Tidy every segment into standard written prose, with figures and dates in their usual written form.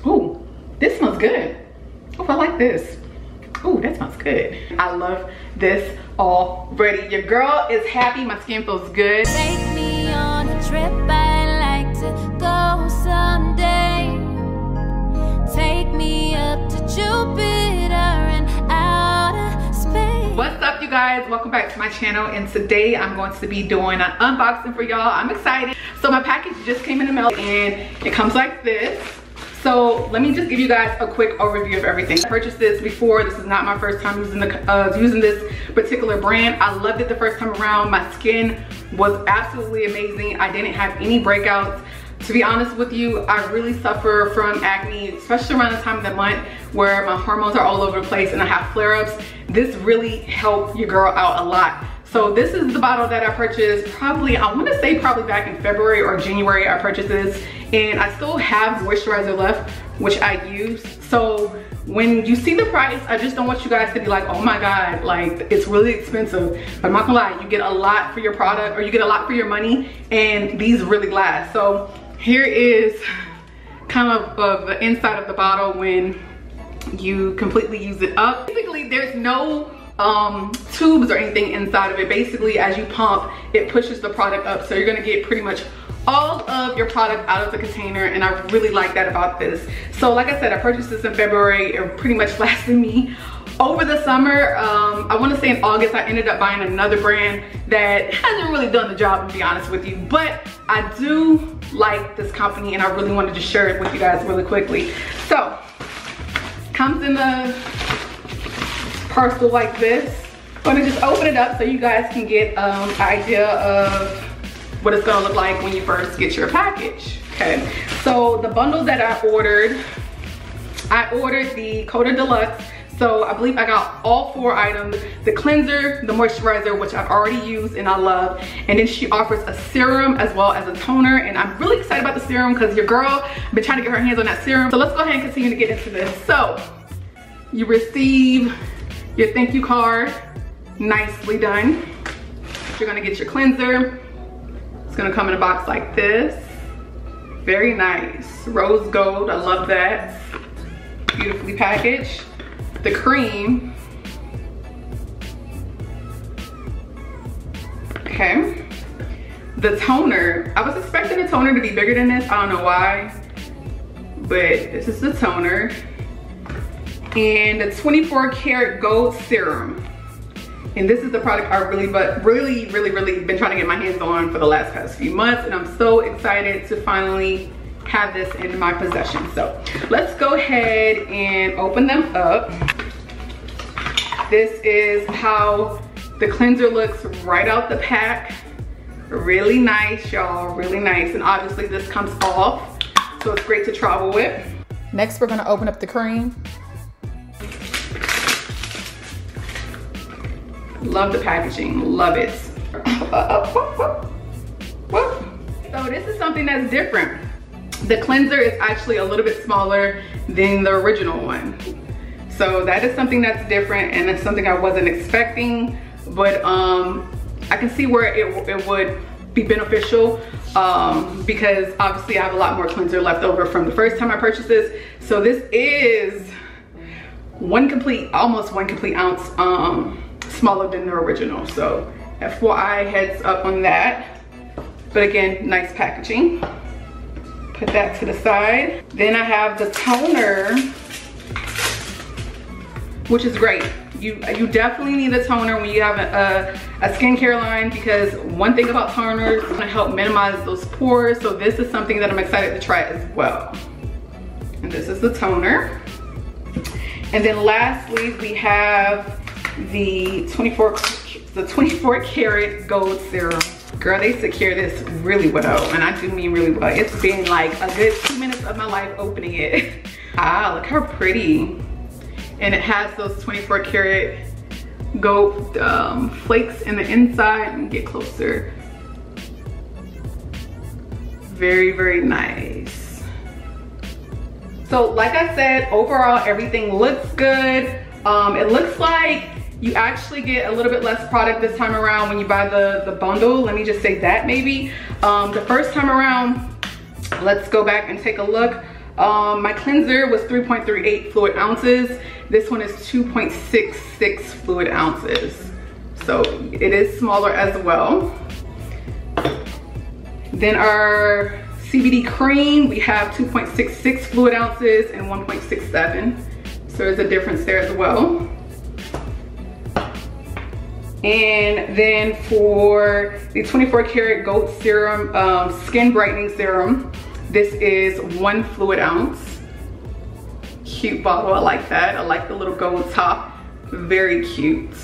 Ooh, this smells good. Oh, I like this. Ooh, that smells good. I love this already. Your girl is happy. My skin feels good. Take me on a trip, I'd like to go someday. Take me up to Jupiter and outer space. What's up, you guys? Welcome back to my channel, and today I'm going to be doing an unboxing for y'all. I'm excited. So my package just came in the mail and it comes like this. So let me just give you guys a quick overview of everything. I purchased this before. This is not my first time using this particular brand. I loved it the first time around. My skin was absolutely amazing. I didn't have any breakouts. To be honest with you, I really suffer from acne, especially around the time of the month where my hormones are all over the place and I have flare-ups. This really helped your girl out a lot. So this is the bottle that I purchased probably, I want to say probably back in February or January I purchased this, and I still have moisturizer left, which I use. So when you see the price, I just don't want you guys to be like, oh my God, like it's really expensive. But I'm not gonna lie, you get a lot for your product, or you get a lot for your money, and these really last. So here is kind of the inside of the bottle when you completely use it up. Basically, there's no tubes or anything inside of it. Basically, as you pump, it pushes the product up, so you're gonna get pretty much all of your product out of the container, and I really like that about this. So like I said, I purchased this in February. It pretty much lasted me over the summer. I want to say in August I ended up buying another brand that hasn't really done the job, to be honest with you, but I do like this company and I really wanted to share it with you guys really quickly. So comes in the parcel like this. I'm gonna just open it up so you guys can get an idea of what it's gonna look like when you first get your package. Okay, so the bundle that I ordered the COTA Deluxe. So I believe I got all 4 items: the cleanser, the moisturizer, which I've already used and I love, and then she offers a serum as well as a toner, and I'm really excited about the serum because your girl, I've been trying to get her hands on that serum. So let's go ahead and continue to get into this. So you receive your thank you card, nicely done. You're gonna get your cleanser. It's gonna come in a box like this. Very nice, rose gold, I love that. Beautifully packaged. The cream. Okay. The toner. I was expecting the toner to be bigger than this. I don't know why, but this is the toner. And the 24 karat gold serum. And this is the product I really been trying to get my hands on for the past few months, and I'm so excited to finally have this in my possession. So let's go ahead and open them up. This is how the cleanser looks right out the pack. Really nice, y'all, really nice. And obviously this comes off, so it's great to travel with. Next, we're gonna open up the cream. Love the packaging, love it. So this is something that's different. The cleanser is actually a little bit smaller than the original one. So that is something that's different, and it's something I wasn't expecting, but I can see where it would be beneficial because obviously I have a lot more cleanser left over from the first time I purchased this. So this is almost one complete ounce smaller than the original. So FYI, heads up on that. But again, nice packaging. Put that to the side. Then I have the toner, which is great. You definitely need a toner when you have a skincare line, because one thing about toners is gonna help minimize those pores. So this is something that I'm excited to try as well. And this is the toner. And then lastly, we have the 24 karat gold serum. Girl, they secure this really well, and I do mean really well. It's been like a good 2 minutes of my life opening it. Ah, look how pretty. And it has those 24 karat gold flakes in the inside. Let me get closer. Very, very nice. So like I said, overall everything looks good. It looks like you actually get a little bit less product this time around when you buy the bundle. Let me just say that maybe. The first time around, let's go back and take a look. My cleanser was 3.38 fluid ounces. This one is 2.66 fluid ounces. So it is smaller as well. Then our CBD cream, we have 2.66 fluid ounces and 1.67. So there's a difference there as well. And then for the 24 karat gold serum, skin brightening serum, this is 1 fluid ounce. Cute bottle, I like that. I like the little gold top, very cute.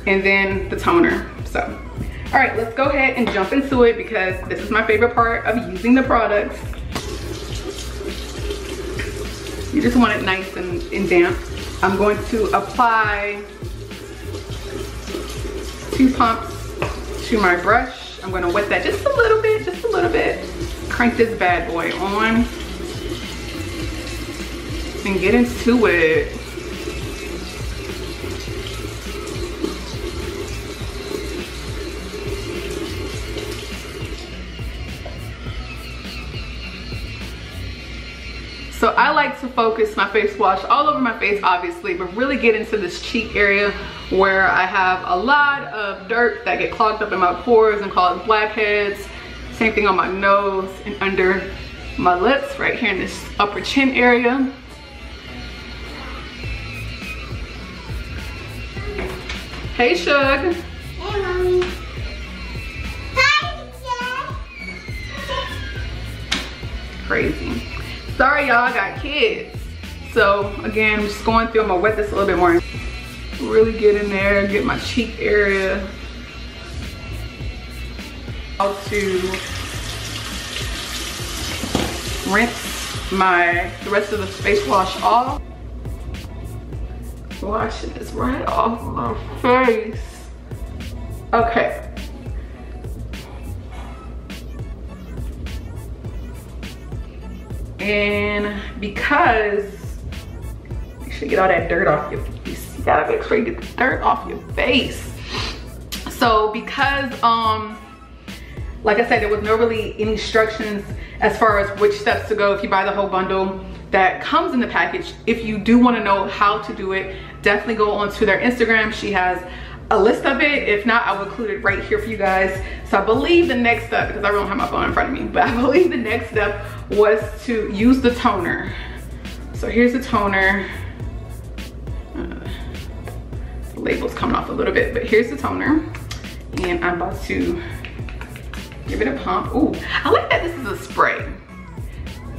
And then the toner, so. All right, let's go ahead and jump into it because this is my favorite part of using the products. You just want it nice and damp. I'm going to apply 2 pumps to my brush. I'm gonna wet that just a little bit, just a little bit. Crank this bad boy on and get into it. So I like to focus my face wash all over my face, obviously, but really get into this cheek area where I have a lot of dirt that get clogged up in my pores and cause blackheads. Same thing on my nose and under my lips, right here in this upper chin area. Hey, Shug. Hey, Mommy. Hi, Dad. Crazy. Sorry, y'all, I got kids. So again, I'm just going through, I'm gonna wet this a little bit more. Really get in there, get my cheek area. How to rinse the rest of the face wash off. Washing this right off my face. Okay. And because you should get all that dirt off your face, you gotta make sure you get the dirt off your face. So because like I said, there was no really any instructions as far as which steps to go if you buy the whole bundle that comes in the package. If you do want to know how to do it, definitely go onto their Instagram. She has a list of it. If not, I will include it right here for you guys. So I believe the next step, because I don't have my phone in front of me, but I believe the next step was to use the toner. So here's the toner. The label's coming off a little bit, but here's the toner. And I'm about to give it a pump. Ooh, I like that this is a spray.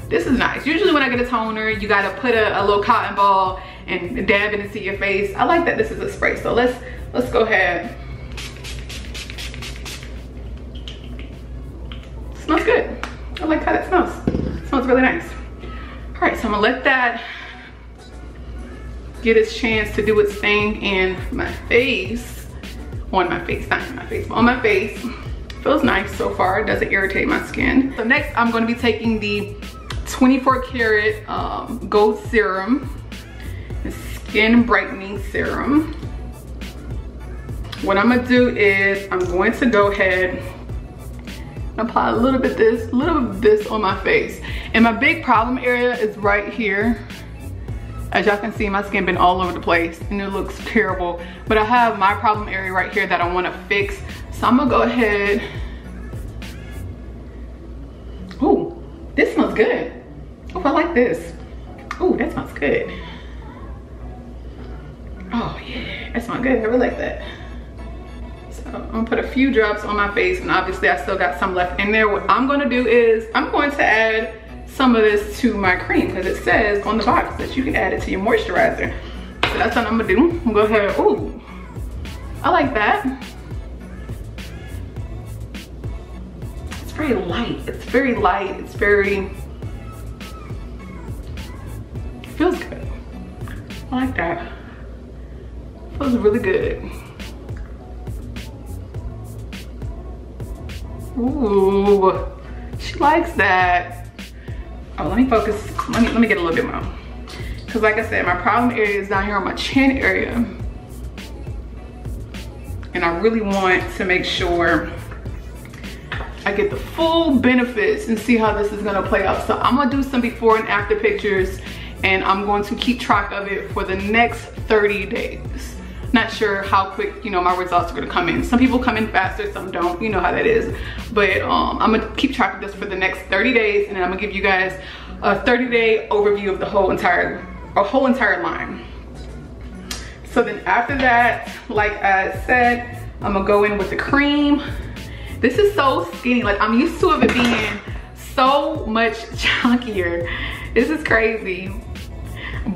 This is nice. Usually when I get a toner, you gotta put a little cotton ball and dab it into your face. I like that this is a spray. So let's go ahead. It smells good. I like how that smells. It smells really nice. All right, so I'm gonna let that get its chance to do its thing in my face. On my face, not in my face, but on my face. Feels nice so far. It doesn't irritate my skin. So next, I'm gonna be taking the 24 karat gold serum, the skin brightening serum. What I'm gonna do is I'm going to go ahead and apply a little bit of this on my face. And my big problem area is right here. As y'all can see, my skin been all over the place and it looks terrible. But I have my problem area right here that I wanna fix. So I'm gonna go ahead. Ooh, this smells good. Oh, I like this. Ooh, that smells good. Oh yeah, that smells good. I really like that. So I'm gonna put a few drops on my face, and obviously I still got some left in there. What I'm gonna do is I'm going to add some of this to my cream because it says on the box that you can add it to your moisturizer. So that's what I'm gonna do. I'm gonna go ahead. Ooh, I like that. It's very light. It's very light. It's very, it feels good. I like that. It feels really good. Ooh, she likes that. Oh, let me focus. Let me get a little bit more. Because like I said, my problem area is down here on my chin area. And I really want to make sure I I get the full benefits and see how this is gonna play out. So I'm gonna do some before and after pictures, and I'm going to keep track of it for the next 30 days. Not sure how quick, you know, my results are gonna come in. Some people come in faster, some don't, you know how that is. But I'm gonna keep track of this for the next 30 days, and then I'm gonna give you guys a 30-day overview of the whole entire line. So then after that, like I said, I'm gonna go in with the cream. This is so skinny. Like, I'm used to it being so much chunkier. This is crazy.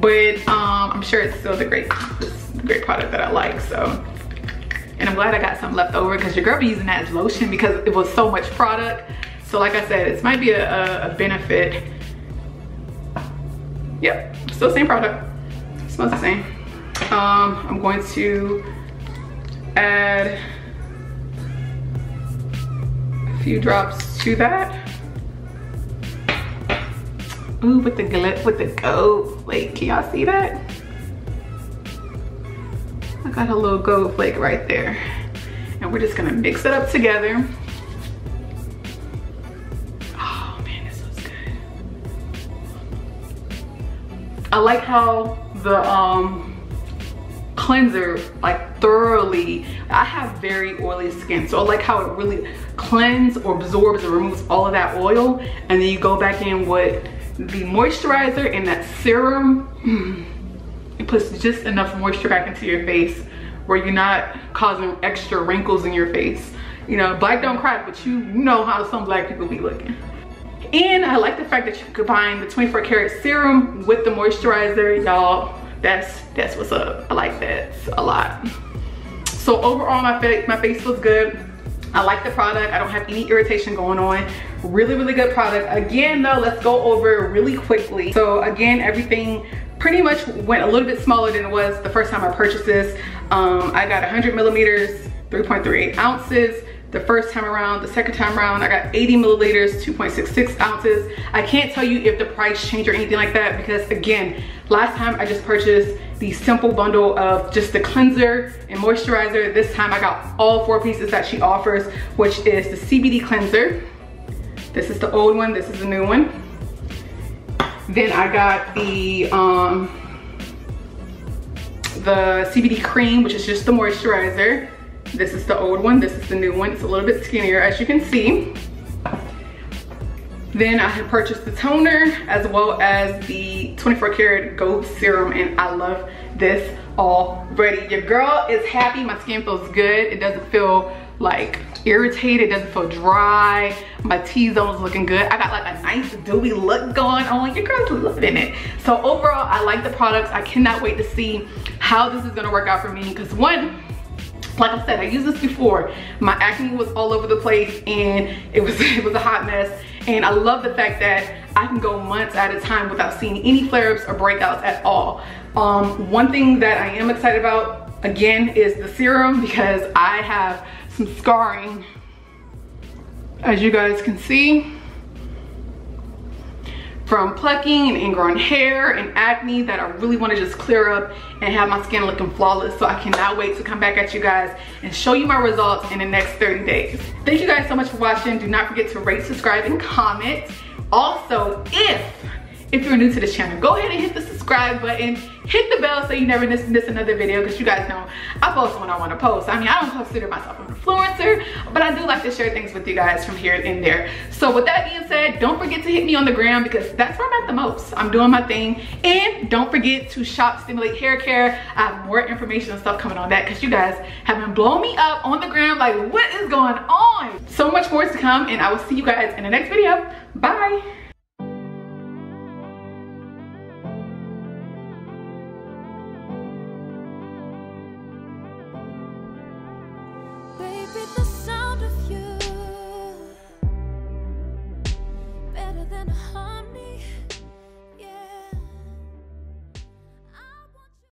But I'm sure it's still the great product that I like. So, and I'm glad I got some left over, because your girl be using that as lotion because it was so much product. So like I said, it might be a benefit. Yep, still same product. Smells the same. I'm going to add a few drops to that. Ooh, with the gold flake. Can y'all see that? I got a little gold flake right there. And we're just gonna mix it up together. Oh man, this smells good. I like how the cleanser, like, thoroughly, I have very oily skin, so I like how it really cleanses or absorbs and removes all of that oil, and then you go back in with the moisturizer and that serum. It puts just enough moisture back into your face where you're not causing extra wrinkles in your face. You know, black don't crack, but you know how some black people be looking. And I like the fact that you combine the 24 karat serum with the moisturizer, y'all. That's what's up. I like that a lot. So overall, my face feels good. I like the product. I don't have any irritation going on. Really, really good product. Again though, let's go over really quickly. So again, everything pretty much went a little bit smaller than it was the first time I purchased this. I got 100 milliliters, 3.38 ounces. The first time around, the second time around, I got 80 milliliters, 2.66 ounces. I can't tell you if the price changed or anything like that, because again, last time I just purchased the simple bundle of just the cleanser and moisturizer. This time I got all 4 pieces that she offers, which is the CBD cleanser. This is the old one, this is the new one. Then I got the CBD cream, which is just the moisturizer. This is the old one, this is the new one. It's a little bit skinnier, as you can see. Then I had purchased the toner as well as the 24 karat gold serum, and I love this already. Your girl is happy, my skin feels good. It doesn't feel like irritated, it doesn't feel dry. My T-zone is looking good. I got like a nice dewy look going on. Your girl's loving it. So overall, I like the products. I cannot wait to see how this is gonna work out for me, because one, like I said, I used this before. My acne was all over the place and it was a hot mess. And I love the fact that I can go months at a time without seeing any flare-ups or breakouts at all. One thing that I am excited about, again, is the serum, because I have some scarring, as you guys can see, from plucking and ingrown hair and acne that I really want to just clear up and have my skin looking flawless. So I cannot wait to come back at you guys and show you my results in the next 30 days. Thank you guys so much for watching. Do not forget to rate, subscribe, and comment. Also, if you're new to this channel, go ahead and hit the subscribe button, hit the bell so you never miss another video, because you guys know I post when I want to post. I mean, I don't consider myself an influencer, but I do like to share things with you guys from here and there. So with that being said, don't forget to hit me on the gram, because that's where I'm at the most. I'm doing my thing. And don't forget to shop Stimulate Hair Care. I have more information and stuff coming on that, because you guys have been blowing me up on the gram like, what is going on? So much more to come, and I will see you guys in the next video. Bye.